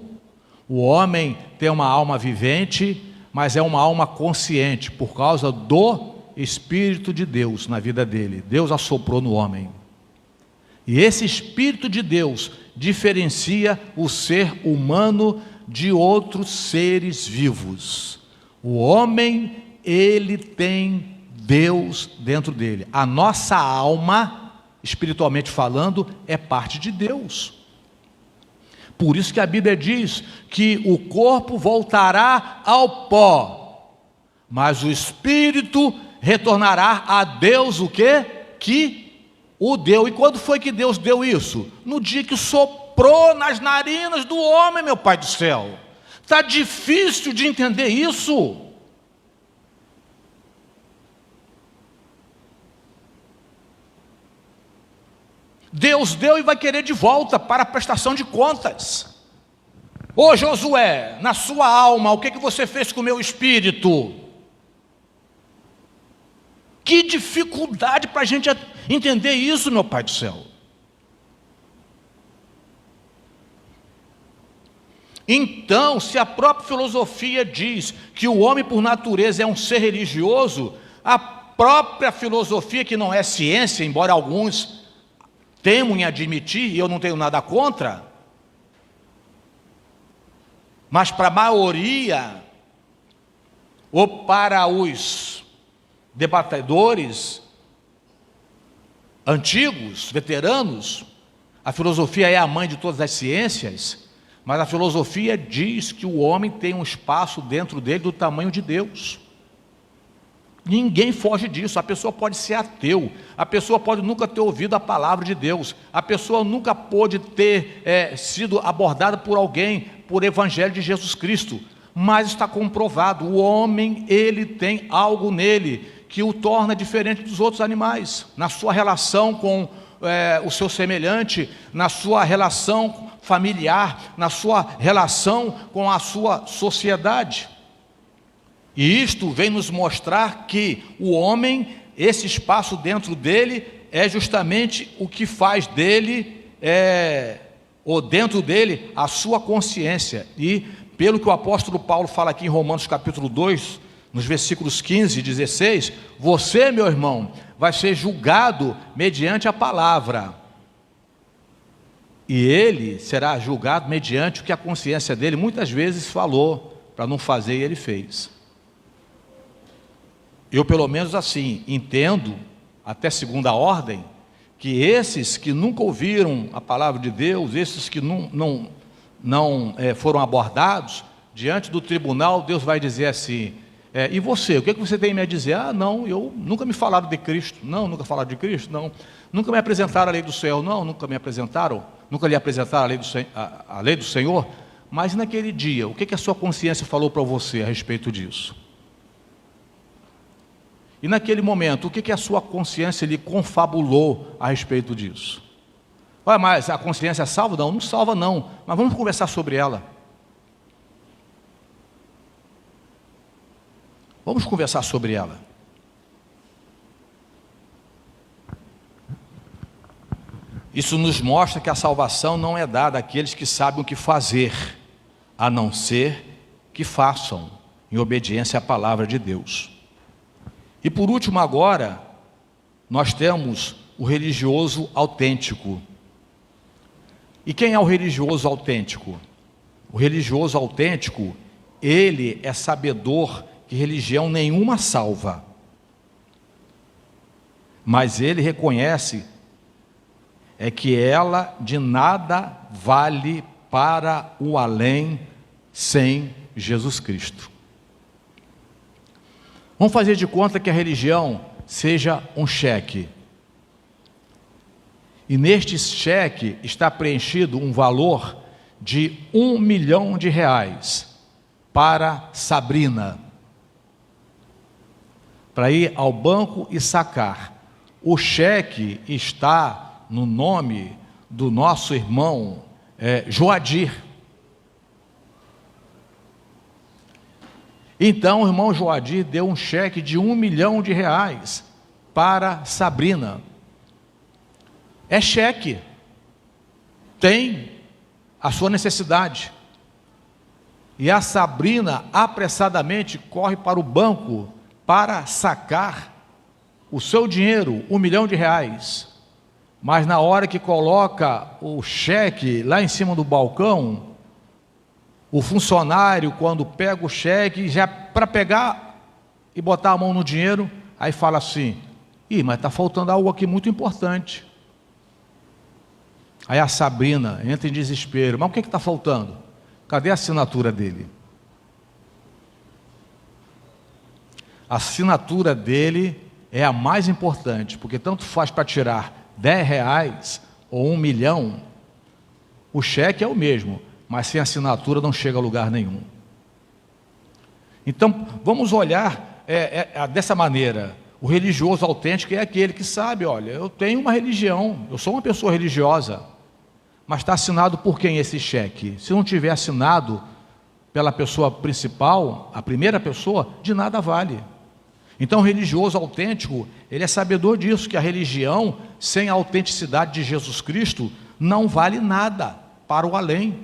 o homem tem uma alma vivente, mas é uma alma consciente, por causa do Espírito de Deus na vida dele. Deus assoprou no homem. E esse Espírito de Deus diferencia o ser humano de outros seres vivos. O homem, ele tem Deus dentro dele. A nossa alma, espiritualmente falando, é parte de Deus. Por isso que a Bíblia diz que o corpo voltará ao pó, mas o espírito retornará a Deus o quê? Que o deu. E quando foi que Deus deu isso? No dia que soprou nas narinas do homem, meu Pai do céu. Está difícil de entender isso. Deus deu e vai querer de volta para a prestação de contas. Ô Josué, na sua alma, o que você fez com o meu espírito? Que dificuldade para a gente entender isso, meu Pai do céu. Então, se a própria filosofia diz que o homem por natureza é um ser religioso, a própria filosofia, que não é ciência, embora alguns temem em admitir, e eu não tenho nada contra, mas para a maioria, ou para os debatedores antigos, veteranos, a filosofia é a mãe de todas as ciências, mas a filosofia diz que o homem tem um espaço dentro dele do tamanho de Deus. Ninguém foge disso. A pessoa pode ser ateu, a pessoa pode nunca ter ouvido a palavra de Deus, a pessoa nunca pode ter sido abordada por alguém, por evangelho de Jesus Cristo, mas está comprovado, o homem, ele tem algo nele, que o torna diferente dos outros animais, na sua relação com o seu semelhante, na sua relação familiar, na sua relação com a sua sociedade. E isto vem nos mostrar que o homem, esse espaço dentro dele, é justamente o que faz dele, ou dentro dele, a sua consciência. E pelo que o apóstolo Paulo fala aqui em Romanos capítulo 2, nos versículos 15 e 16, você, meu irmão, vai ser julgado mediante a palavra. E ele será julgado mediante o que a consciência dele muitas vezes falou, para não fazer e ele fez. Eu, pelo menos assim, entendo, até segunda ordem, que esses que nunca ouviram a palavra de Deus, esses que não foram abordados, diante do tribunal, Deus vai dizer assim, e você, o que você tem a me dizer? Ah, não, eu nunca me falaram de Cristo. Não, nunca falaram de Cristo? Não. Nunca me apresentaram a lei do céu? Não, nunca me apresentaram. Nunca lhe apresentaram a lei do Senhor? Mas naquele dia, o que a sua consciência falou para você a respeito disso? E naquele momento, o que a sua consciência lhe confabulou a respeito disso? Olha, mas a consciência salva? Não, não salva não, mas vamos conversar sobre ela. Vamos conversar sobre ela. Isso nos mostra que a salvação não é dada àqueles que sabem o que fazer, a não ser que façam em obediência à palavra de Deus. E por último agora, nós temos o religioso autêntico. E quem é o religioso autêntico? O religioso autêntico, ele é sabedor que religião nenhuma salva, mas ele reconhece que ela de nada vale para o além sem Jesus Cristo. Vamos fazer de conta que a religião seja um cheque. E neste cheque está preenchido um valor de R$1 milhão para Sabrina, para ir ao banco e sacar. O cheque está no nome do nosso irmão Joadir. Então o irmão Joadir deu um cheque de R$1 milhão para Sabrina. É cheque, tem a sua necessidade. E a Sabrina apressadamente corre para o banco para sacar o seu dinheiro, R$1 milhão. Mas na hora que coloca o cheque lá em cima do balcão, o funcionário, quando pega o cheque, já para pegar e botar a mão no dinheiro, aí fala assim: mas está faltando algo aqui muito importante. Aí a Sabrina entra em desespero: mas o que está faltando? Cadê a assinatura dele? A assinatura dele é a mais importante, porque tanto faz para tirar R$10 ou R$1 milhão, o cheque é o mesmo, mas sem assinatura não chega a lugar nenhum. Então vamos olhar dessa maneira. O religioso autêntico é aquele que sabe: olha, eu tenho uma religião, eu sou uma pessoa religiosa, mas está assinado por quem esse cheque? Se não tiver assinado pela pessoa principal, a primeira pessoa, de nada vale. Então o religioso autêntico, ele é sabedor disso, que a religião sem a autenticidade de Jesus Cristo não vale nada para o além.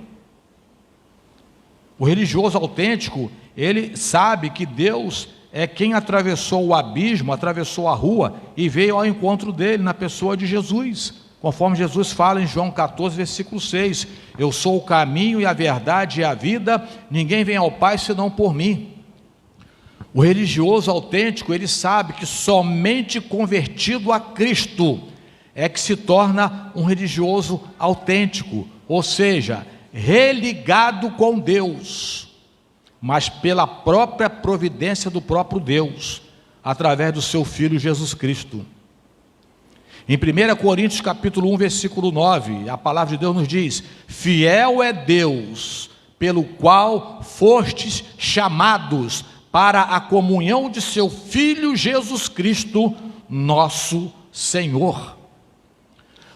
O religioso autêntico, ele sabe que Deus é quem atravessou o abismo, atravessou a rua e veio ao encontro dele na pessoa de Jesus. Conforme Jesus fala em João 14, versículo 6, eu sou o caminho e a verdade e a vida, ninguém vem ao Pai senão por mim. O religioso autêntico, ele sabe que somente convertido a Cristo é que se torna um religioso autêntico, ou seja, religado com Deus, mas pela própria providência do próprio Deus, através do seu Filho Jesus Cristo. Em 1 Coríntios capítulo 1, versículo 9, a palavra de Deus nos diz: fiel é Deus, pelo qual fostes chamados para a comunhão de seu Filho Jesus Cristo, nosso Senhor.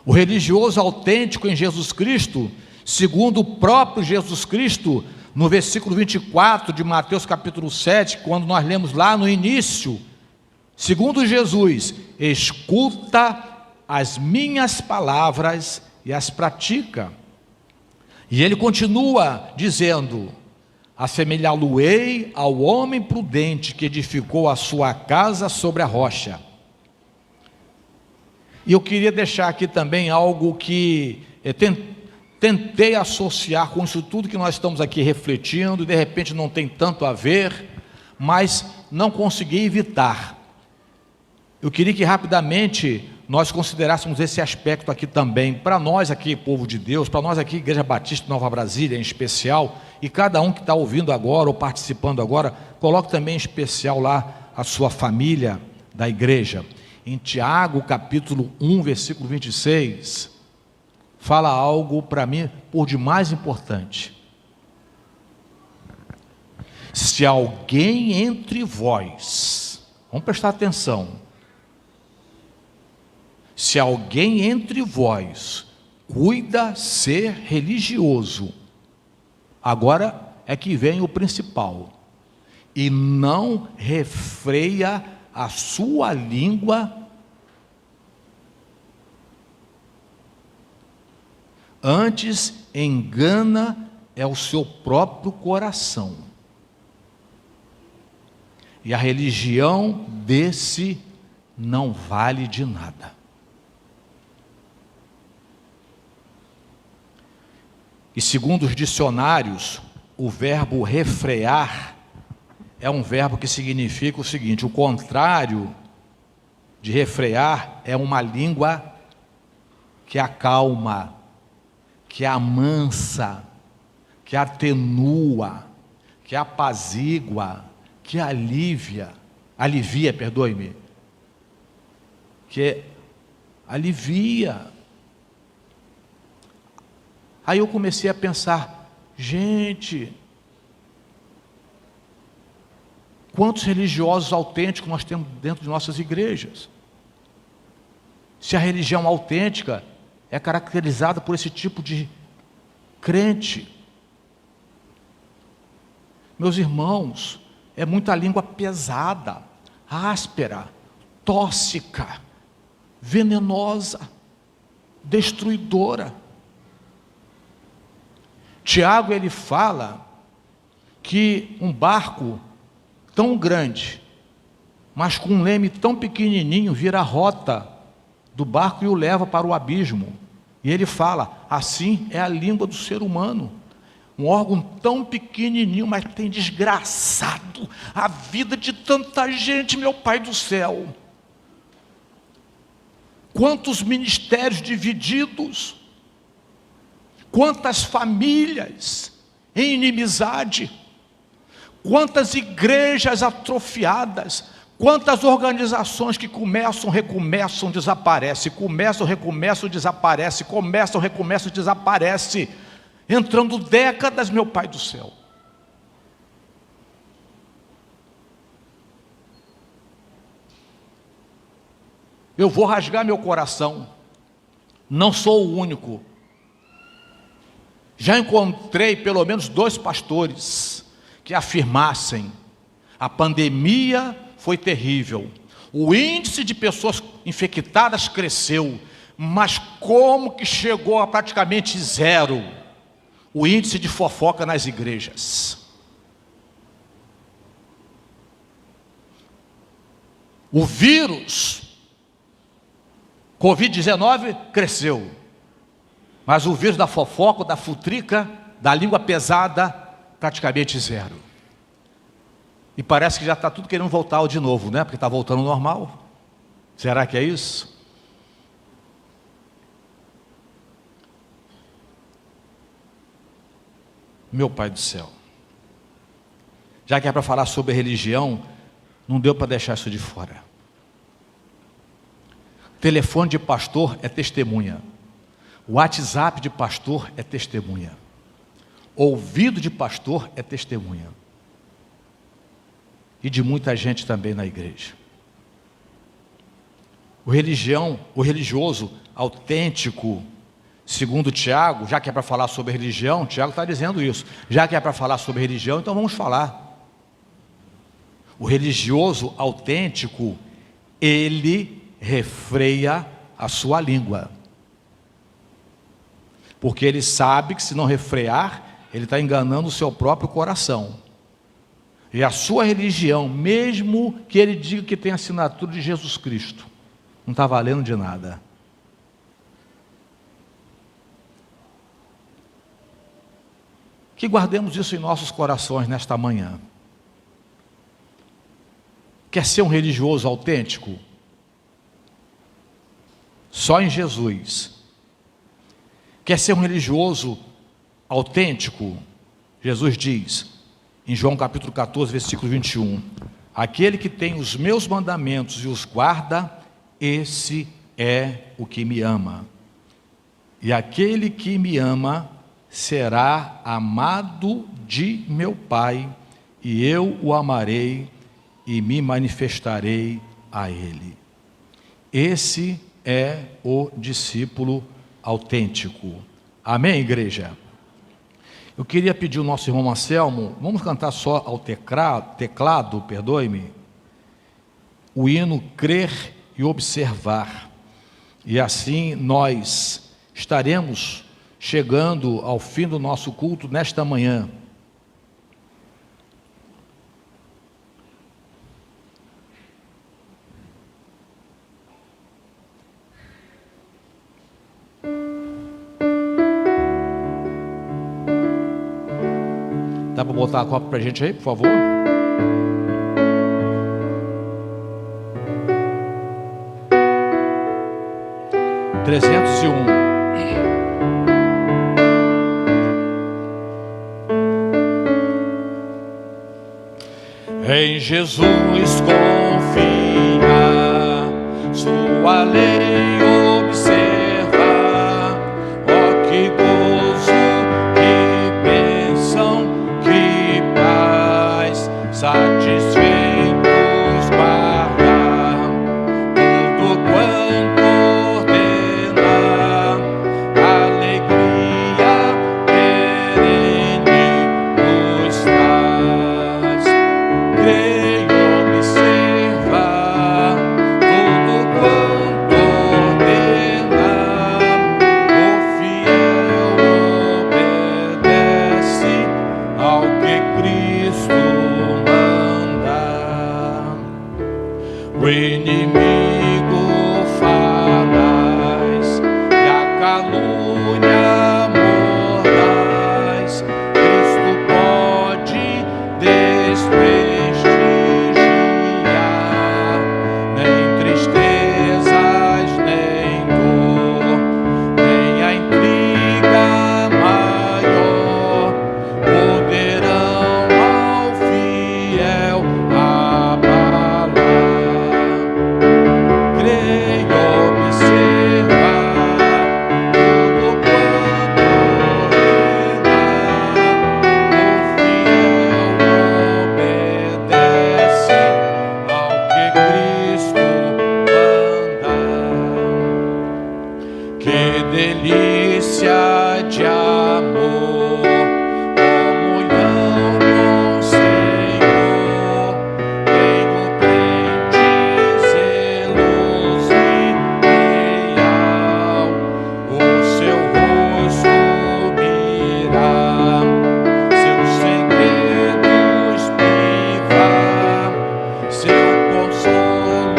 O religioso autêntico em Jesus Cristo, segundo o próprio Jesus Cristo, no versículo 24 de Mateus capítulo 7, quando nós lemos lá no início, segundo Jesus, escuta as minhas palavras e as pratica. E ele continua dizendo: assemelhá-lo-ei ao homem prudente que edificou a sua casa sobre a rocha. E eu queria deixar aqui também algo que tentei associar com isso tudo que nós estamos aqui refletindo, e de repente não tem tanto a ver, mas não consegui evitar. Eu queria que rapidamente nós considerássemos esse aspecto aqui também, para nós aqui, povo de Deus, para nós aqui, Igreja Batista Nova Brasília em especial, e cada um que está ouvindo agora ou participando agora, coloque também em especial lá a sua família da igreja. Em Tiago capítulo 1, versículo 26, fala algo para mim por demais importante. Se alguém entre vós, vamos prestar atenção, se alguém entre vós cuida ser religioso, agora é que vem o principal, e não refreia a sua língua, antes engana é o seu próprio coração. E a religião desse não vale de nada. E segundo os dicionários, o verbo refrear é um verbo que significa o seguinte: o contrário de refrear é uma língua que acalma, que amansa, que atenua, que apazigua, que alivia, que alivia. Aí eu comecei a pensar, gente, quantos religiosos autênticos nós temos dentro de nossas igrejas? Se a religião autêntica é caracterizada por esse tipo de crente. Meus irmãos, é muita língua pesada, áspera, tóxica, venenosa, destruidora. Tiago, ele fala que um barco tão grande, mas com um leme tão pequenininho, vira a rota do barco e o leva para o abismo. E ele fala, assim é a língua do ser humano. Um órgão tão pequenininho, mas tem desgraçado a vida de tanta gente, meu Pai do céu. Quantos ministérios divididos, quantas famílias em inimizade, quantas igrejas atrofiadas, quantas organizações que começam, recomeçam, desaparecem, começam, recomeçam, desaparecem, começam, recomeçam, desaparecem, entrando décadas, meu Pai do céu. Eu vou rasgar meu coração, não sou o único. Já encontrei pelo menos 2 pastores que afirmassem: a pandemia foi terrível, o índice de pessoas infectadas cresceu, mas como que chegou a praticamente zero o índice de fofoca nas igrejas? O vírus Covid-19 cresceu, mas o vírus da fofoca, da futrica, da língua pesada, praticamente zero. E parece que já está tudo querendo voltar de novo, né? Porque está voltando ao normal. Será que é isso? Meu Pai do céu, já que é para falar sobre religião, não deu para deixar isso de fora. Telefone de pastor é testemunha. WhatsApp de pastor é testemunha. Ouvido de pastor é testemunha. E de muita gente também na igreja. O religioso autêntico, segundo Tiago, já que é para falar sobre religião, Tiago está dizendo isso. Já que é para falar sobre religião, então vamos falar. O religioso autêntico, ele refreia a sua língua, porque ele sabe que se não refrear, ele está enganando o seu próprio coração. E a sua religião, mesmo que ele diga que tem a assinatura de Jesus Cristo, não está valendo de nada. Que guardemos isso em nossos corações nesta manhã. Quer ser um religioso autêntico? Só em Jesus. Quer ser um religioso autêntico? Jesus diz, em João capítulo 14, versículo 21, aquele que tem os meus mandamentos e os guarda, esse é o que me ama. E aquele que me ama será amado de meu Pai, e eu o amarei e me manifestarei a ele. Esse é o discípulo autêntico. Amém, igreja? Eu queria pedir ao nosso irmão Anselmo, vamos cantar só ao teclado, perdoe-me, o hino Crer e Observar. E assim nós estaremos chegando ao fim do nosso culto nesta manhã. Dá para botar a copa para a gente aí, por favor? Trezentos e um. Em Jesus confia, sua lei observa, ó que gozo, que bênção, que paz, satisfeitos guarda tudo quanto ordena, alegria perene nos traz. Creio, observa tudo quanto ordena, o fiel obedece ao que Cristo manda. O inimigo falaz e a calúnia mordaz, Cristo pode desprestigiar. Nem tristezas, nem dor, nem a intriga maior poderão ao fiel abalar. Creio, observa tudo quanto ordena, o fiel obedece ao que Cristo manda. Que delícia de amor, comunhão com o Senhor, tenho crente zeloso e leal, o seu rosto mirar, seus segredos privar, seu consolo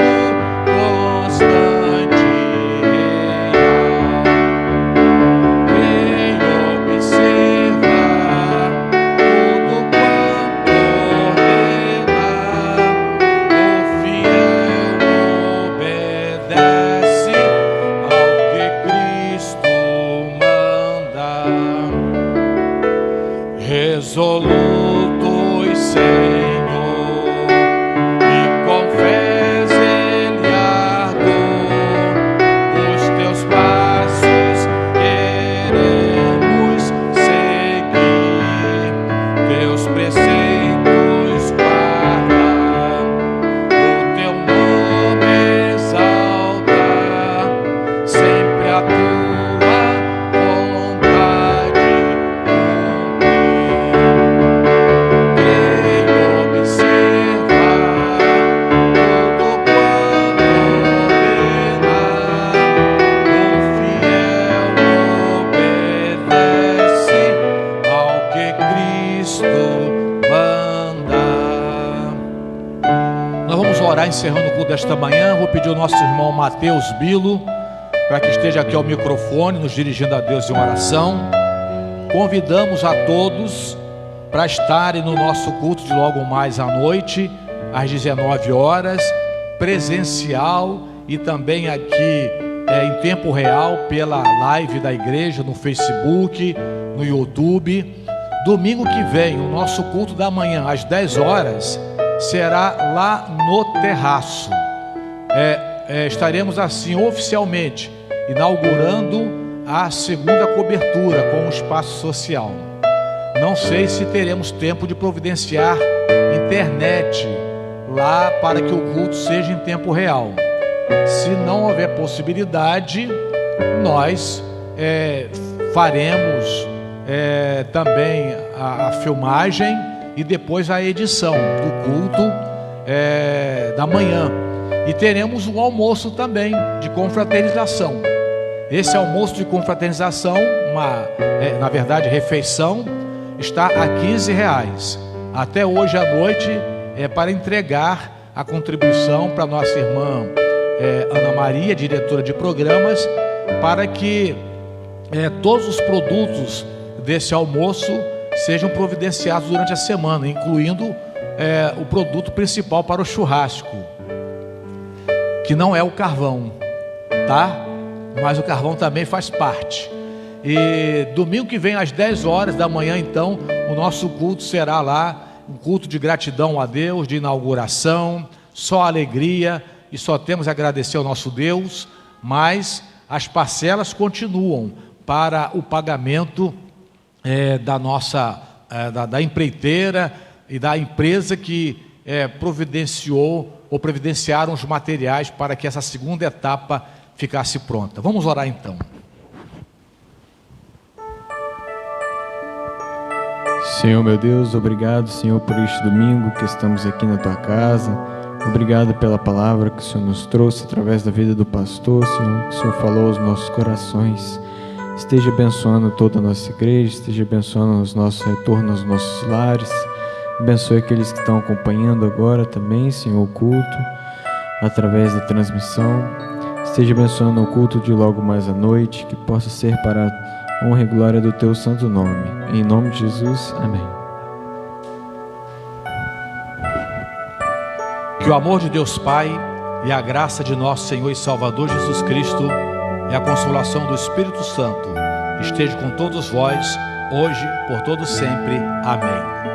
constante e real. Creio, observa tudo quanto ordena, o fiel obedece ao que Cristo manda. Resolutos, Senhor, e com fé ele ardor, os teus passos queremos seguir, teus preceitos guardar, o teu nome exaltar, sempre a tua vontade cumprir. Creio, observa tudo quanto ordena, o fiel obedece ao que Cristo manda. Nós vamos orar encerrando o culto desta manhã. Vou pedir ao nosso irmão Mateus Bilo para que esteja aqui ao microfone, nos dirigindo a Deus em oração. Convidamos a todos para estarem no nosso culto de logo mais à noite, às 19 horas, presencial e também aqui em tempo real pela live da igreja no Facebook, no YouTube. Domingo que vem, o nosso culto da manhã às 10 horas será lá no terraço. Estaremos assim oficialmente inaugurando a segunda cobertura com o espaço social. Não sei se teremos tempo de providenciar internet lá para que o culto seja em tempo real. Se não houver possibilidade, nós faremos também a filmagem e depois a edição do culto da manhã. E teremos um almoço também de confraternização. Esse almoço de confraternização, na verdade refeição, está a R$15. Até hoje à noite para entregar a contribuição para nossa irmã Ana Maria, diretora de programas, para que todos os produtos desse almoço sejam providenciados durante a semana, incluindo o produto principal para o churrasco, que não é o carvão, tá? Mas o carvão também faz parte. E domingo que vem às 10 horas da manhã, então, o nosso culto será lá, um culto de gratidão a Deus, de inauguração, só alegria, e só temos a agradecer ao nosso Deus, mas as parcelas continuam para o pagamento da nossa da empreiteira e da empresa que providenciou ou providenciaram os materiais para que essa segunda etapa ficasse pronta. Vamos orar então. Senhor meu Deus, obrigado, Senhor, por este domingo que estamos aqui na Tua casa. Obrigado pela palavra que o Senhor nos trouxe através da vida do pastor, Senhor, que o Senhor falou aos nossos corações. Esteja abençoando toda a nossa igreja, esteja abençoando os nossos retornos aos nossos lares. Abençoe aqueles que estão acompanhando agora também, Senhor, o culto, através da transmissão. Esteja abençoando o culto de logo mais à noite, que possa ser para a honra e glória do Teu santo nome. Em nome de Jesus, amém. Que o amor de Deus Pai e a graça de nosso Senhor e Salvador Jesus Cristo e a consolação do Espírito Santo esteja com todos vós, hoje, por todo sempre. Amém.